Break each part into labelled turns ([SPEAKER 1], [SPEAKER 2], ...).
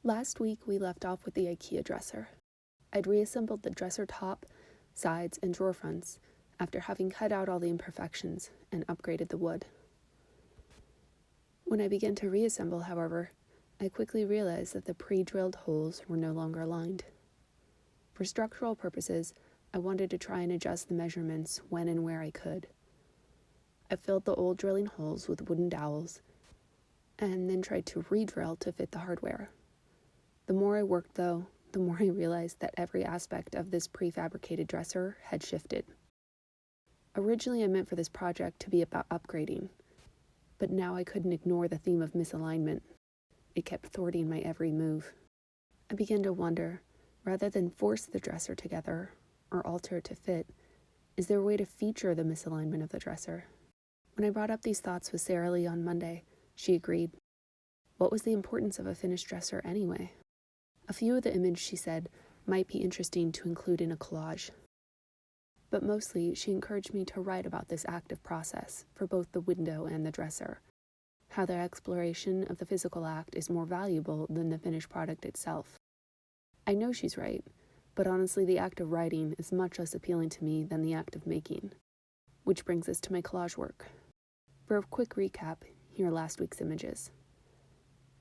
[SPEAKER 1] Last week we left off with the IKEA dresser. I'd reassembled the dresser top, sides, and drawer fronts after having cut out all the imperfections and upgraded the wood. When I began to reassemble, however, I quickly realized that the pre-drilled holes were no longer aligned. For structural purposes, I wanted to try and adjust the measurements when and where I could. I filled the old drilling holes with wooden dowels and then tried to re-drill to fit the hardware. The more I worked, though, the more I realized that every aspect of this prefabricated dresser had shifted. Originally, I meant for this project to be about upgrading, but now I couldn't ignore the theme of misalignment. It kept thwarting my every move. I began to wonder, rather than force the dresser together or alter it to fit, is there a way to feature the misalignment of the dresser? When I brought up these thoughts with Sarah Lee on Monday, she agreed. What was the importance of a finished dresser anyway? A few of the images, she said, might be interesting to include in a collage. But mostly, she encouraged me to write about this active process for both the window and the dresser, how their exploration of the physical act is more valuable than the finished product itself. I know she's right, but honestly, the act of writing is much less appealing to me than the act of making. Which brings us to my collage work. For a quick recap, here are last week's images.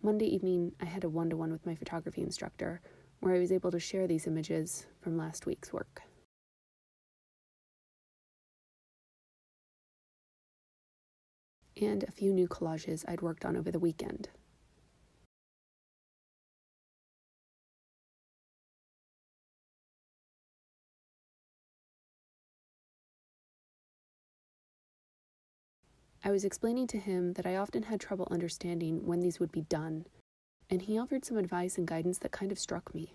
[SPEAKER 1] Monday evening, I had a one-to-one with my photography instructor, where I was able to share these images from last week's work. And a few new collages I'd worked on over the weekend. I was explaining to him that I often had trouble understanding when these would be done, and he offered some advice and guidance that kind of struck me.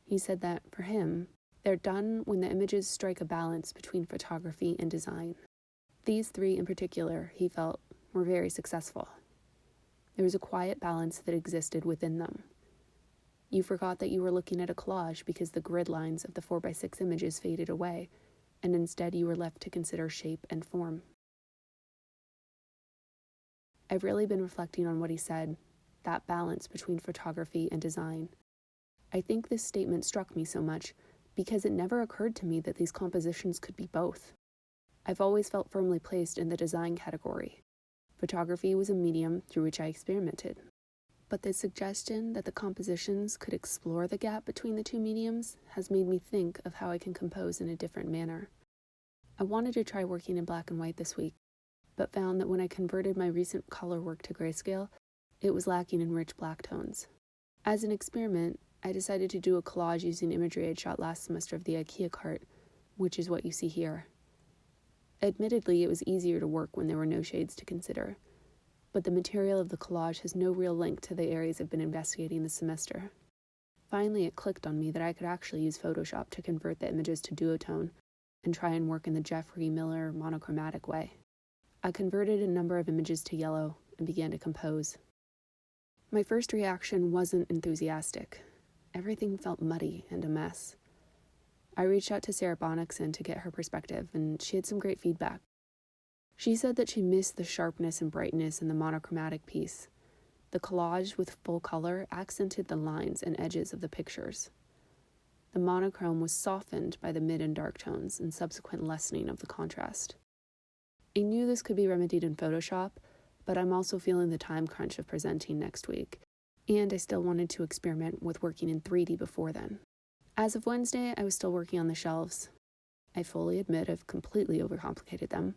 [SPEAKER 1] He said that, for him, they're done when the images strike a balance between photography and design. These three in particular, he felt, were very successful. There was a quiet balance that existed within them. You forgot that you were looking at a collage because the grid lines of the 4x6 images faded away, and instead you were left to consider shape and form. I've really been reflecting on what he said, that balance between photography and design. I think this statement struck me so much because it never occurred to me that these compositions could be both. I've always felt firmly placed in the design category. Photography was a medium through which I experimented. But the suggestion that the compositions could explore the gap between the two mediums has made me think of how I can compose in a different manner. I wanted to try working in black and white this week, but found that when I converted my recent color work to grayscale, it was lacking in rich black tones. As an experiment, I decided to do a collage using imagery I'd shot last semester of the IKEA cart, which is what you see here. Admittedly, it was easier to work when there were no shades to consider, but the material of the collage has no real link to the areas I've been investigating this semester. Finally, it clicked on me that I could actually use Photoshop to convert the images to duotone and try and work in the Geoffrey Miller monochromatic way. I converted a number of images to yellow and began to compose. My first reaction wasn't enthusiastic. Everything felt muddy and a mess. I reached out to Sarah Bonnickson to get her perspective, and she had some great feedback. She said that she missed the sharpness and brightness in the monochromatic piece. The collage with full color accented the lines and edges of the pictures. The monochrome was softened by the mid and dark tones and subsequent lessening of the contrast. I knew this could be remedied in Photoshop, but I'm also feeling the time crunch of presenting next week, and I still wanted to experiment with working in 3D before then. As of Wednesday, I was still working on the shelves. I fully admit I've completely overcomplicated them,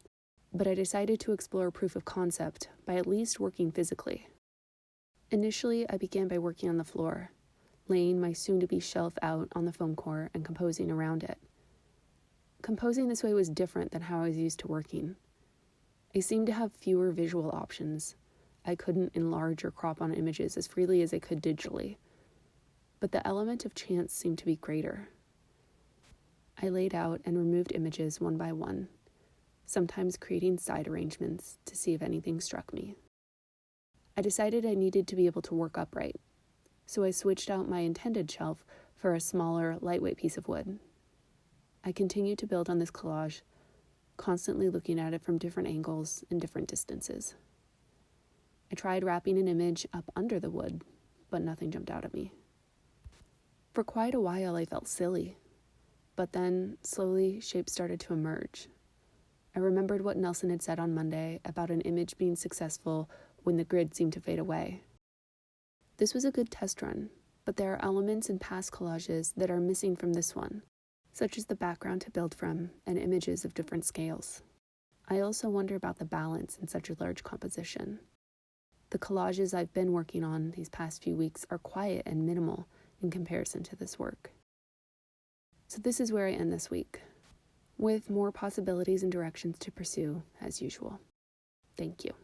[SPEAKER 1] but I decided to explore proof of concept by at least working physically. Initially, I began by working on the floor, laying my soon-to-be shelf out on the foam core and composing around it. Composing this way was different than how I was used to working. I seemed to have fewer visual options. I couldn't enlarge or crop on images as freely as I could digitally, but the element of chance seemed to be greater. I laid out and removed images one by one, sometimes creating side arrangements to see if anything struck me. I decided I needed to be able to work upright, so I switched out my intended shelf for a smaller, lightweight piece of wood. I continued to build on this collage, constantly looking at it from different angles and different distances. I tried wrapping an image up under the wood, but nothing jumped out at me. For quite a while, I felt silly, but then slowly shapes started to emerge. I remembered what Nelson had said on Monday about an image being successful when the grid seemed to fade away. This was a good test run, but there are elements in past collages that are missing from this one, such as the background to build from and images of different scales. I also wonder about the balance in such a large composition. The collages I've been working on these past few weeks are quiet and minimal in comparison to this work. So this is where I end this week, with more possibilities and directions to pursue as usual. Thank you.